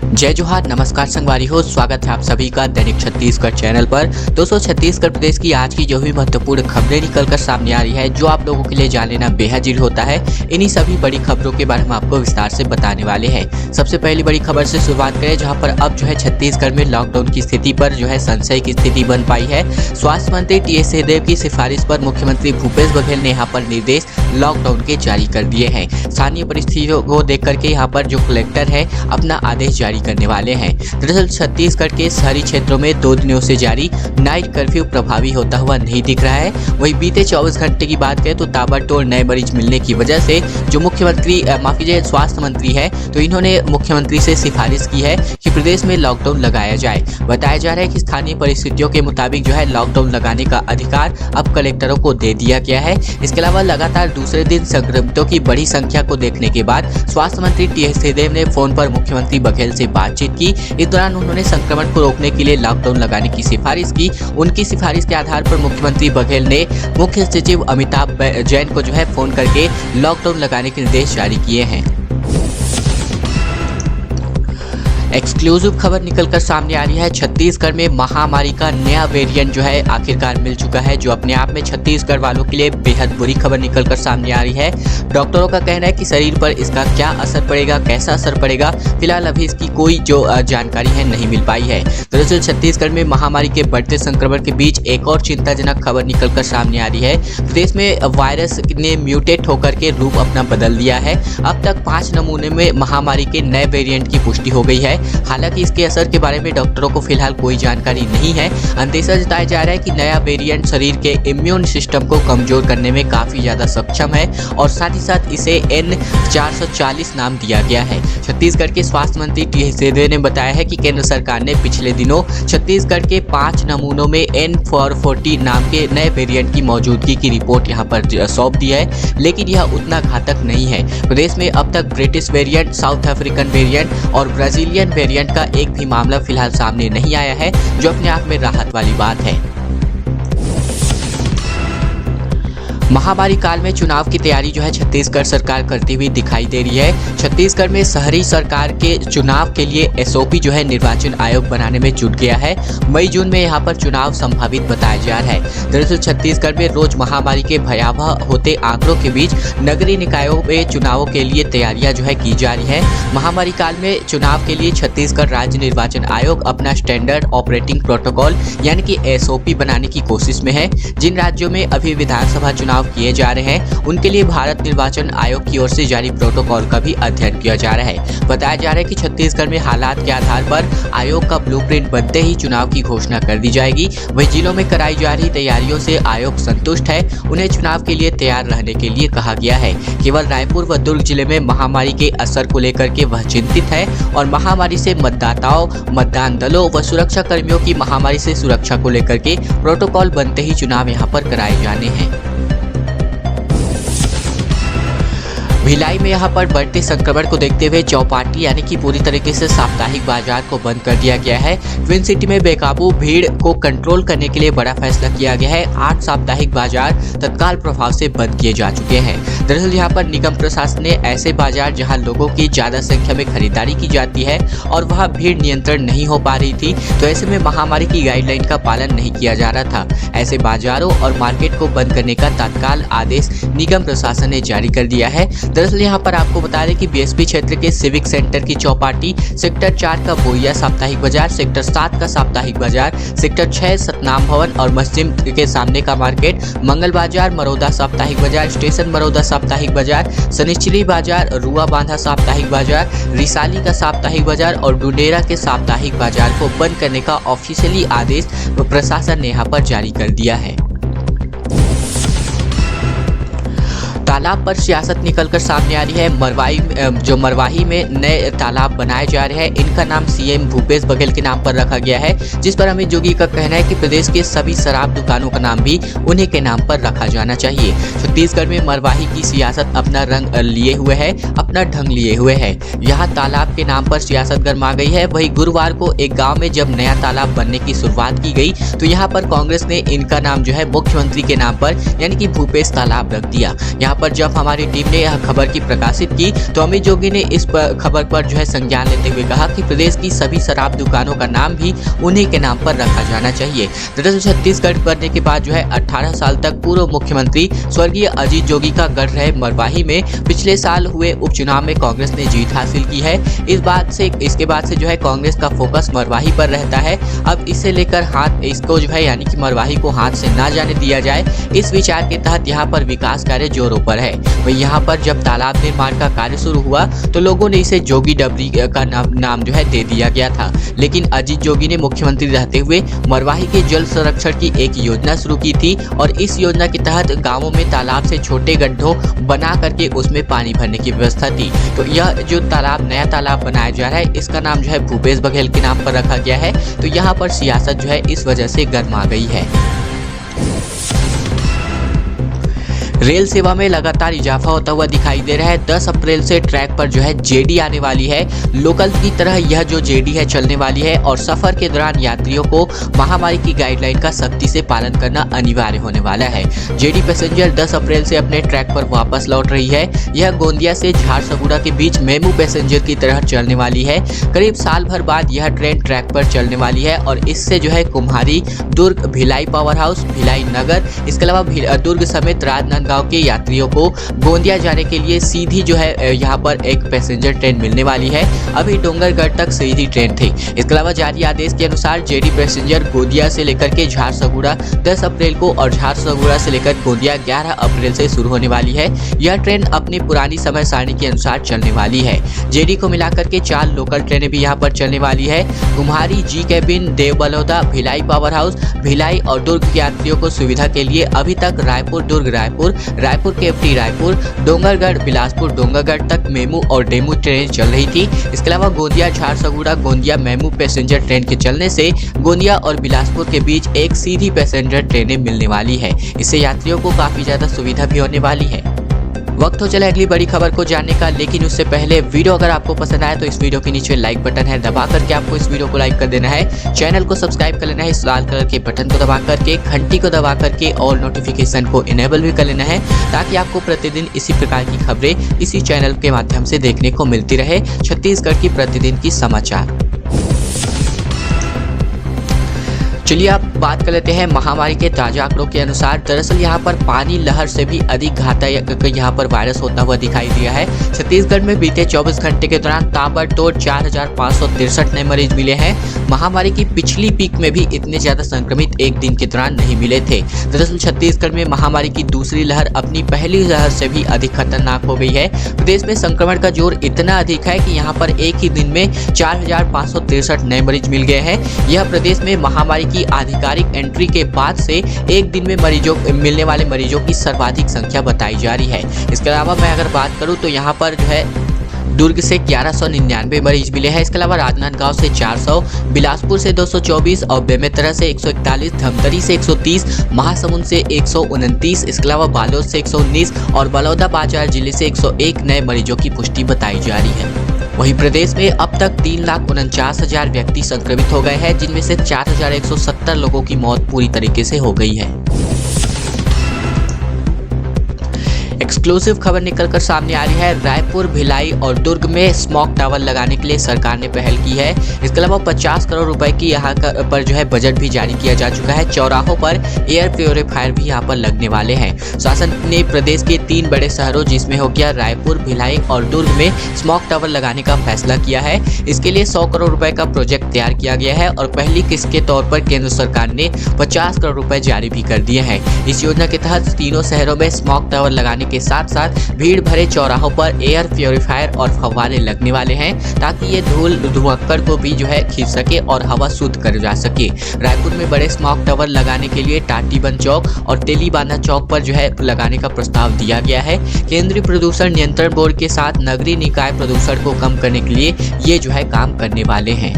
जय जोहार, नमस्कार संगवारी हो। स्वागत है आप सभी का दैनिक छत्तीसगढ़ चैनल पर। दोस्तों, छत्तीसगढ़ प्रदेश की आज की जो भी महत्वपूर्ण खबरें निकलकर सामने आ रही है, जो आप लोगों के लिए जान लेना बेहद जरूरी होता है, इन्हीं सभी बड़ी खबरों के बारे में आपको विस्तार से बताने वाले हैं। सबसे पहली बड़ी खबर से शुरुआत करें, जहाँ पर अब जो है छत्तीसगढ़ में लॉकडाउन की स्थिति पर जो है संशय की स्थिति बन पाई है। स्वास्थ्य मंत्री टीएस सिंहदेव की सिफारिश पर मुख्यमंत्री भूपेश बघेल ने यहाँ पर निर्देश लॉकडाउन के जारी कर दिए हैं। स्थानीय परिस्थितियों को देख करके यहाँ पर जो कलेक्टर है अपना आदेश जारी करने वाले हैं। दरअसल छत्तीसगढ़ के शहरी क्षेत्रों में 2 दिनों से जारी नाइट कर्फ्यू प्रभावी होता हुआ नहीं दिख रहा है। वहीं बीते 24 घंटे की बात करें तो ताबड़तोड़ नए मरीज मिलने की वजह से जो स्वास्थ्य मंत्री है, तो इन्होंने मुख्यमंत्री से सिफारिश की है कि प्रदेश में लॉकडाउन लगाया जाए। बताया जा रहा है कि स्थानीय परिस्थितियों के मुताबिक जो है लॉकडाउन लगाने का अधिकार अब कलेक्टरों को दे दिया गया है। इसके अलावा लगातार दूसरे दिन संक्रमितों की बड़ी संख्या को देखने के बाद स्वास्थ्य मंत्री टीएस सिंहदेव ने फोन पर मुख्यमंत्री बघेल से बातचीत की। इस दौरान उन्होंने संक्रमण को रोकने के लिए लॉकडाउन लगाने की सिफारिश की। उनकी सिफारिश के आधार पर मुख्यमंत्री बघेल ने मुख्य सचिव अमिताभ जैन को जो है फोन करके लॉकडाउन लगाने के निर्देश जारी किए हैं। एक्सक्लूसिव खबर निकलकर सामने आ रही है। छत्तीसगढ़ में महामारी का नया वेरिएंट जो है आखिरकार मिल चुका है, जो अपने आप में छत्तीसगढ़ वालों के लिए बेहद बुरी खबर निकलकर सामने आ रही है। डॉक्टरों का कहना है कि शरीर पर इसका क्या असर पड़ेगा, कैसा असर पड़ेगा, फिलहाल अभी इसकी कोई जो जानकारी है नहीं मिल पाई है। दरअसल छत्तीसगढ़ में महामारी के बढ़ते संक्रमण के बीच एक और चिंताजनक खबर निकलकर सामने आ रही है। प्रदेश में वायरस ने म्यूटेट होकर के रूप अपना बदल दिया है। अब तक 5 नमूने में महामारी के नए वेरिएंट की पुष्टि हो गई है। हालांकि इसके असर के बारे में डॉक्टरों को फिलहाल कोई जानकारी नहीं है। अंदेशा जताया जा रहा है कि नया वेरिएंट शरीर के इम्यून सिस्टम को कमजोर करने में काफी ज्यादा सक्षम है और साथ ही साथ इसे N440 नाम दिया गया है। छत्तीसगढ़ के स्वास्थ्य मंत्री टीएस सिंहदेव ने बताया है कि केंद्र सरकार ने पिछले दिनों छत्तीसगढ़ के 5 नमूनों में N440 नाम के नए वेरिएंट की मौजूदगी की रिपोर्ट यहाँ पर सौंप दी है, लेकिन यह उतना घातक नहीं है। प्रदेश में अब तक British variant, south African variant और ब्राजीलियन वेरिएंट का एक भी मामला फिलहाल सामने नहीं आया है, जो अपने आप में राहत वाली बात है। महामारी काल में चुनाव की तैयारी जो है छत्तीसगढ़ सरकार करती हुई दिखाई दे रही है। छत्तीसगढ़ में शहरी सरकार के चुनाव के लिए एसओपी जो है निर्वाचन आयोग बनाने में जुट गया है। मई जून में यहां पर चुनाव संभावित बताया जा रहा है। दरअसल छत्तीसगढ़ में रोज महामारी के भयावह होते आंकड़ों के बीच नगरीय निकायों में चुनावों के लिए तैयारियां जो है की जा रही है। महामारी काल में चुनाव के लिए छत्तीसगढ़ राज्य निर्वाचन आयोग अपना स्टैंडर्ड ऑपरेटिंग प्रोटोकॉल यानी कि एसओपी बनाने की कोशिश में है। जिन राज्यों में अभी विधानसभा चुनाव किए जा रहे हैं, उनके लिए भारत निर्वाचन आयोग की ओर से जारी प्रोटोकॉल का भी अध्ययन किया जा रहा है। बताया जा रहा है कि छत्तीसगढ़ में हालात के आधार पर आयोग का ब्लूप्रिंट बनते ही चुनाव की घोषणा कर दी जाएगी। वहीं जिलों में कराई जा रही तैयारियों से आयोग संतुष्ट है। उन्हें चुनाव के लिए तैयार रहने के लिए कहा गया है। केवल रायपुर व दुर्ग जिले में महामारी के असर को लेकर के वह चिंतित है और महामारी से मतदाताओं, मतदान दलों व सुरक्षा कर्मियों की महामारी से सुरक्षा को लेकर के प्रोटोकॉल बनते ही चुनाव यहाँ पर कराए जाने हैं। भिलाई में यहाँ पर बढ़ते संक्रमण को देखते हुए चौपाटी यानी कि पूरी तरीके से साप्ताहिक बाजार को बंद कर दिया गया है। ट्विन सिटी में बेकाबू भीड़ को कंट्रोल करने के लिए बड़ा फैसला किया गया है। 8 साप्ताहिक बाजार तत्काल प्रभाव से बंद किए जा चुके हैं। दरअसल यहाँ पर निगम प्रशासन ने ऐसे बाजार जहाँ लोगों की ज्यादा संख्या में खरीदारी की जाती है और वहाँ भीड़ नियंत्रण नहीं हो पा रही थी, तो ऐसे में महामारी की गाइडलाइन का पालन नहीं किया जा रहा था। ऐसे बाजारों और मार्केट को बंद करने का तत्काल आदेश निगम प्रशासन ने जारी कर दिया है। दरअसल यहाँ पर आपको बता दें कि बीएसपी क्षेत्र के सिविक सेंटर की चौपाटी, सेक्टर 4 का बोरिया साप्ताहिक बाजार, सेक्टर 7 का साप्ताहिक बाजार, सेक्टर 6 सतनाम भवन और मस्जिद के सामने का मार्केट, मंगल बाजार, मरौदा साप्ताहिक बाजार, स्टेशन मरौदा साप्ताहिक बाजार, शनिश्चरी बाजार, रुआ बांधा साप्ताहिक बाजार, रिसाली का साप्ताहिक बाजार और डुडेरा के साप्ताहिक बाजार को बंद करने का ऑफिशियली आदेश प्रशासन ने यहाँ पर जारी कर दिया है। तालाब पर सियासत निकलकर सामने आ रही है। मरवाही में नए तालाब बनाए जा रहे हैं। इनका नाम सीएम भूपेश बघेल के नाम पर रखा गया है, जिस पर अमित जोगी का कहना है कि प्रदेश के सभी शराब दुकानों का नाम भी उन्हीं के नाम पर रखा जाना चाहिए। छत्तीसगढ़ में मरवाही की सियासत अपना रंग लिए हुए है, अपना ढंग लिए हुए है। यहाँ तालाब के नाम पर सियासत गर्मा गई है। वही गुरुवार को एक गाँव में जब नया तालाब बनने की शुरुआत की गई, तो यहाँ पर कांग्रेस ने इनका नाम जो है मुख्यमंत्री के नाम पर यानी कि भूपेश तालाब रख दिया। यहाँ पर जब हमारी टीम ने यह खबर की प्रकाशित की तो अमित जोगी ने इस खबर पर जो है संज्ञान लेते हुए कहा कि प्रदेश की सभी शराब दुकानों का नाम भी उन्हीं के नाम पर रखा जाना चाहिए। दरअसल छत्तीसगढ़ बनने के बाद जो है 18 साल तक पूर्व मुख्यमंत्री स्वर्गीय अजीत जोगी का गढ़ रहे मरवाही में पिछले साल हुए उपचुनाव में कांग्रेस ने जीत हासिल की है। इसके बाद से जो है कांग्रेस का फोकस मरवाही पर रहता है। अब इसे लेकर हाथ इसको जो है यानी कि मरवाही को हाथ से ना जाने दिया जाए, इस विचार के तहत यहाँ पर विकास कार्य जोरों पर है। वही यहाँ पर जब तालाब निर्माण का कार्य शुरू हुआ तो लोगों ने इसे जोगी डबरी का नाम जो है दे दिया गया था, लेकिन अजीत जोगी ने मुख्यमंत्री रहते हुए मरवाही के जल संरक्षण की एक योजना शुरू की थी और इस योजना के तहत गांवों में तालाब से छोटे गड्ढों बना करके उसमें पानी भरने की व्यवस्था थी। तो यह जो नया तालाब बनाया जा रहा है इसका नाम जो है भूपेश बघेल के नाम पर रखा गया है। तो यहाँ पर सियासत जो है इस वजह से गर्मा गई है। रेल सेवा में लगातार इजाफा होता हुआ दिखाई दे रहा है। 10 अप्रैल से ट्रैक पर जो है जेडी आने वाली है। लोकल की तरह यह जो जेडी है चलने वाली है और सफर के दौरान यात्रियों को महामारी की गाइडलाइन का सख्ती से पालन करना अनिवार्य होने वाला है। जेडी पैसेंजर 10 अप्रैल से अपने ट्रैक पर वापस लौट रही है। यह गोंदिया से झारसुगुड़ा के बीच मेमू पैसेंजर की तरह चलने वाली है। करीब साल भर बाद यह ट्रेन ट्रैक पर चलने वाली है और इससे जो है कुम्हारी, दुर्ग, भिलाई पावर हाउस, भिलाई नगर, इसके अलावा दुर्ग समेत राजनांदगांव के यात्रियों को गोंदिया जाने के लिए सीधी जो है यहाँ पर एक पैसेंजर ट्रेन मिलने वाली है। अभी डोंगरगढ़ तक सीधी ट्रेन थी। इसके अलावा जारी आदेश के अनुसार जेडी पैसेंजर गोंदिया से लेकर के झारसुगुड़ा 10 अप्रैल को और झारसुगुड़ा से लेकर गोंदिया 11 अप्रैल से शुरू होने वाली है। यह ट्रेन अपनी पुरानी समय सारणी के अनुसार चलने वाली है। जेडी को मिलाकर के 4 लोकल ट्रेनें भी यहाँ पर चलने वाली है। Kumhari, G cabin, Deobaloda, Bhilai power house, Bhilai और दुर्ग के यात्रियों को सुविधा के लिए अभी तक रायपुर दुर्ग रायपुर, रायपुर केवटी रायपुर, डोंगरगढ़ बिलासपुर डोंगरगढ़ तक मेमू और डेमू ट्रेन चल रही थी। इसके अलावा Gondia Jharsuguda Gondia MEMU passenger train के चलने से गोंदिया और बिलासपुर के बीच एक सीधी पैसेंजर ट्रेनें मिलने वाली है। इससे यात्रियों को काफी ज्यादा सुविधा भी होने वाली है। वक्त हो चला अगली बड़ी खबर को जानने का, लेकिन उससे पहले वीडियो अगर आपको पसंद आए तो इस वीडियो के नीचे लाइक बटन है, दबा करके आपको इस वीडियो को लाइक कर देना है। चैनल को सब्सक्राइब कर लेना है, इस लाल कलर के बटन को दबा करके, घंटी को दबा करके और नोटिफिकेशन को इनेबल भी कर लेना है, ताकि आपको प्रतिदिन इसी प्रकार की खबरें इसी चैनल के माध्यम से देखने को मिलती रहे। छत्तीसगढ़ की प्रतिदिन की समाचार। चलिए आप बात कर लेते हैं महामारी के ताजा आंकड़ों के अनुसार। दरअसल यहाँ पर पानी लहर से भी अधिक घातक यहाँ पर वायरस होता हुआ दिखाई दिया है। छत्तीसगढ़ में बीते 24 घंटे के दौरान ताबड़तोड़ 4,563 नए मरीज मिले हैं। महामारी की पिछली पीक में भी इतने ज्यादा संक्रमित एक दिन के दौरान नहीं मिले थे। दरअसल छत्तीसगढ़ में महामारी की दूसरी लहर अपनी पहली लहर से भी अधिक खतरनाक हो गई है। प्रदेश में संक्रमण का जोर इतना अधिक है कि यहाँ पर एक ही दिन में 4,563 नए मरीज मिल गए हैं। यह प्रदेश में महामारी की आधिकारिक एंट्री के बाद से एक दिन में मिलने वाले मरीजों की सर्वाधिक संख्या बताई जा रही है। इसके अलावा मैं अगर बात करूं तो यहाँ पर जो है दुर्ग से 1199 मरीज मिले हैं। इसके अलावा राजनांदगांव से 400, बिलासपुर से 224 और बेमेतरा से 141, धमतरी से 130, महासमुंद से 129, इसके अलावा बालोद से 119 और बलौदाबाजार जिले से 101 नए मरीजों की पुष्टि बताई जा रही है। वहीं प्रदेश में अब तक 3,49,000 व्यक्ति संक्रमित हो गए हैं, जिनमें से 4,170 लोगों की मौत पूरी तरीके से हो गई है। एक्सक्लूसिव खबर निकलकर सामने आ रही है। रायपुर, भिलाई और दुर्ग में स्मॉग टावर लगाने के लिए सरकार ने पहल की है। इसके अलावा 50 करोड़ रुपए की यहाँ पर जो है बजट भी जारी किया जा चुका है। चौराहों पर एयर प्योरीफायर भी यहाँ पर लगने वाले हैं। शासन ने प्रदेश के 3 बड़े शहरों जिसमें हो गया रायपुर, भिलाई और दुर्ग में स्मॉग टावर लगाने का फैसला किया है। इसके लिए 100 करोड़ रुपए का प्रोजेक्ट तैयार किया गया है और पहली किस्त के तौर पर केंद्र सरकार ने 50 करोड़ रुपए जारी भी कर दिए हैं। इस योजना के तहत तीनों शहरों में स्मॉग टावर लगाने के साथ साथ भीड़ भरे चौराहों पर एयर प्योरीफायर और फव्वारे लगने वाले हैं, ताकि ये धुआंकड़ को भी जो है खींच सके और हवा शुद्ध कर जा सके। रायपुर में बड़े स्मॉग टावर लगाने के लिए टाटीबंद चौक और तेलीबांधा चौक पर जो है लगाने का प्रस्ताव दिया गया है। केंद्रीय प्रदूषण नियंत्रण बोर्ड के साथ नगरीय निकाय प्रदूषण को कम करने के लिए ये जो है काम करने वाले हैं।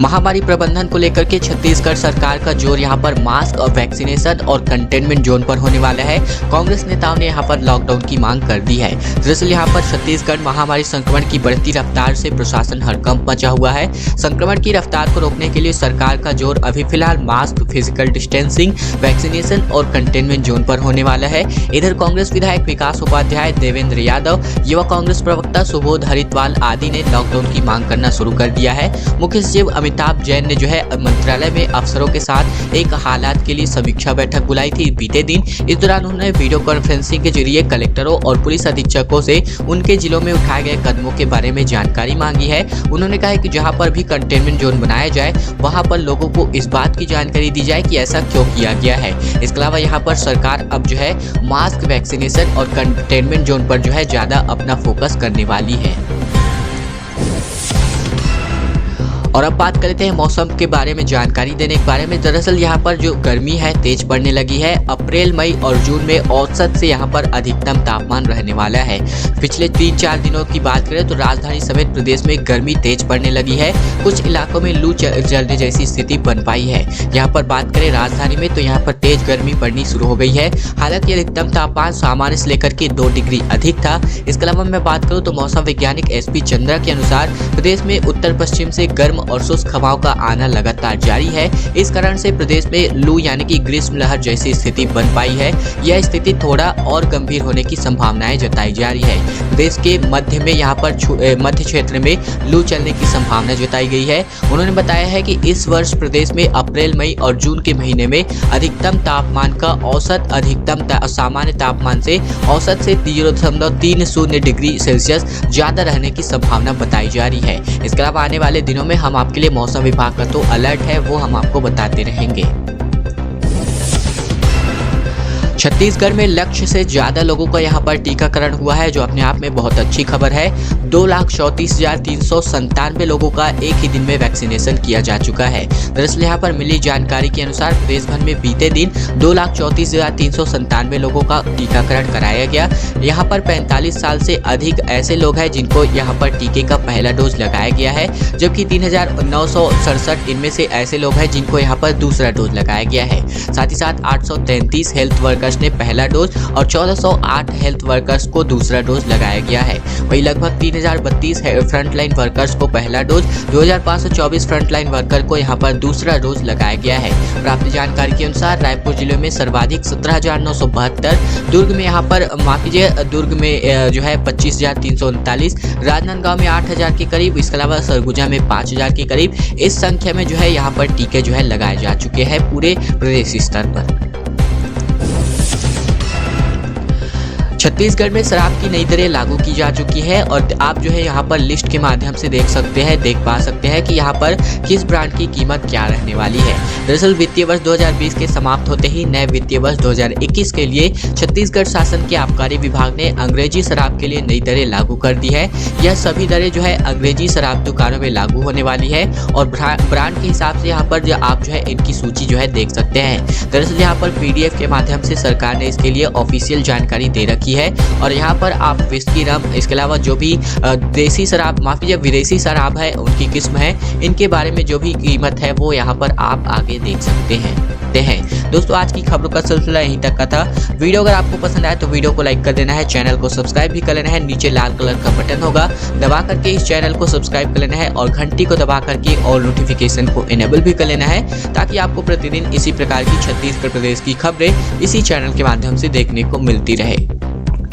महामारी प्रबंधन को लेकर के छत्तीसगढ़ सरकार का जोर यहाँ पर मास्क और वैक्सीनेशन और कंटेनमेंट जोन पर होने वाला है। कांग्रेस नेताओं ने यहाँ पर लॉकडाउन की मांग कर दी है। दरअसल यहाँ पर छत्तीसगढ़ महामारी संक्रमण की बढ़ती रफ्तार से प्रशासन हड़कंप मचा हुआ है। संक्रमण की रफ्तार को रोकने के लिए सरकार का जोर अभी फिलहाल मास्क, फिजिकल डिस्टेंसिंग, वैक्सीनेशन और कंटेनमेंट जोन पर होने वाला है। इधर कांग्रेस विधायक विकास उपाध्याय, देवेंद्र यादव, युवा कांग्रेस प्रवक्ता सुबोध हरिद्वाल आदि ने लॉकडाउन की मांग करना शुरू कर दिया है। मुख्य सचिव अमिताभ जैन ने जो है मंत्रालय में अफसरों के साथ एक हालात के लिए समीक्षा बैठक बुलाई थी बीते दिन। इस दौरान उन्होंने वीडियो कॉन्फ्रेंसिंग के जरिए कलेक्टरों और पुलिस अधीक्षकों से उनके जिलों में उठाए गए कदमों के बारे में जानकारी मांगी है। उन्होंने कहा कि जहां पर भी कंटेनमेंट जोन बनाया जाए वहां पर लोगों को इस बात की जानकारी दी जाए कि ऐसा क्यों किया गया है। इसके अलावा यहाँ पर सरकार अब जो है मास्क, वैक्सीनेशन और कंटेनमेंट जोन पर जो है ज्यादा अपना फोकस करने वाली है। और अब बात करते हैं मौसम के बारे में जानकारी देने के बारे में। दरअसल यहाँ पर जो गर्मी है तेज पड़ने लगी है। अप्रैल, मई और जून में औसत से यहाँ पर अधिकतम तापमान रहने वाला है। पिछले 3-4 दिनों की बात करें तो राजधानी समेत प्रदेश में गर्मी तेज पड़ने लगी है। कुछ इलाकों में लू चलने जैसी स्थिति बन पाई है। यहाँ पर बात करें राजधानी में तो यहाँ पर तेज गर्मी पड़नी शुरू हो गई है। हालांकि अधिकतम तापमान सामान्य से लेकर के 2 डिग्री अधिक था। इसके अलावा मैं बात करूँ तो मौसम वैज्ञानिक SP चंद्रा के अनुसार प्रदेश में उत्तर पश्चिम से गर्म और शुष्क हवाओं का आना लगातार जारी है। इस कारण से प्रदेश में लू यानी कि ग्रीष्म लहर जैसी स्थिति बन पाई है। यह स्थिति थोड़ा और गंभीर होने की संभावनाएं जताई जा रही है। प्रदेश के मध्य में यहाँ पर मध्य क्षेत्र में लू चलने की संभावना जताई गई है। उन्होंने बताया है कि इस वर्ष प्रदेश में अप्रैल, मई और जून के महीने में अधिकतम तापमान का औसत अधिकतम सामान्य तापमान से औसत से 0.30 डिग्री सेल्सियस ज्यादा रहने की संभावना बताई जा रही है। इसके अलावा आने वाले दिनों में हम आपके लिए मौसम विभाग का तो अलर्ट है वो हम आपको बताते रहेंगे। छत्तीसगढ़ में लक्ष्य से ज्यादा लोगों का यहाँ पर टीकाकरण हुआ है, जो अपने आप में बहुत अच्छी खबर है। 2,34,397 लोगों का एक ही दिन में वैक्सीनेशन किया जा चुका है। दरअसल यहाँ पर मिली जानकारी के अनुसार प्रदेश भर में बीते दिन 2,34,397 लोगों का टीकाकरण कराया गया। यहाँ पर 45 साल से अधिक ऐसे लोग हैं जिनको यहाँ पर टीके का पहला डोज लगाया गया है, जबकि 3,967 इनमें से ऐसे लोग हैं जिनको यहाँ पर दूसरा डोज लगाया गया है। साथ ही साथ 833 हेल्थ वर्कर्स ने पहला डोज और 1408 हेल्थ वर्कर्स को दूसरा डोज लगाया गया है। वहीं लगभग 3032 फ्रंटलाइन वर्कर्स को पहला डोज, 2524 फ्रंटलाइन वर्कर को यहां पर दूसरा डोज लगाया गया है। प्राप्त जानकारी के अनुसार रायपुर जिले में सर्वाधिक 17,972, दुर्ग में यहां पर दुर्ग में जो है 25,339, राजनांदगांव में 8,000 के करीब, इसके अलावा सरगुजा में 5,000 के करीब इस संख्या में जो है यहाँ पर टीके जो है लगाए जा चुके हैं पूरे प्रदेश स्तर पर। छत्तीसगढ़ में शराब की नई दरें लागू की जा चुकी है और आप जो है यहाँ पर लिस्ट के माध्यम से देख पा सकते हैं कि यहाँ पर किस ब्रांड की कीमत क्या रहने वाली है। दरअसल वित्तीय वर्ष 2020 के समाप्त होते ही नए वित्तीय वर्ष 2021 के लिए छत्तीसगढ़ शासन के आबकारी विभाग ने अंग्रेजी शराब के लिए नई दरें लागू कर दी है। यह सभी दरें जो है अंग्रेजी शराब दुकानों में लागू होने वाली है और ब्रांड के हिसाब से यहाँ पर आप जो है इनकी सूची जो है देख सकते हैं। दरअसल यहाँ पर PDF के माध्यम से सरकार ने इसके लिए ऑफिशियल जानकारी दे रखी है और यहाँ पर आप विस्की, रम, इसके अलावा जो भी देसी शराब विदेशी शराब है उनकी किस्म है, इनके बारे में जो भी कीमत है वो यहाँ पर आप आगे देख सकते हैं। दोस्तों आज की खबरों का सिलसिला यहीं तक का था। वीडियो अगर आपको पसंद आए तो वीडियो को लाइक कर देना है, चैनल को सब्सक्राइब भी कर लेना है। नीचे लाल कलर का बटन होगा, दबा करके इस चैनल को सब्सक्राइब कर लेना है और घंटी को दबा करके और नोटिफिकेशन को इनेबल भी कर लेना है, ताकि आपको प्रतिदिन इसी प्रकार की छत्तीसगढ़ प्रदेश की खबरें इसी चैनल के माध्यम से देखने को मिलती रहे।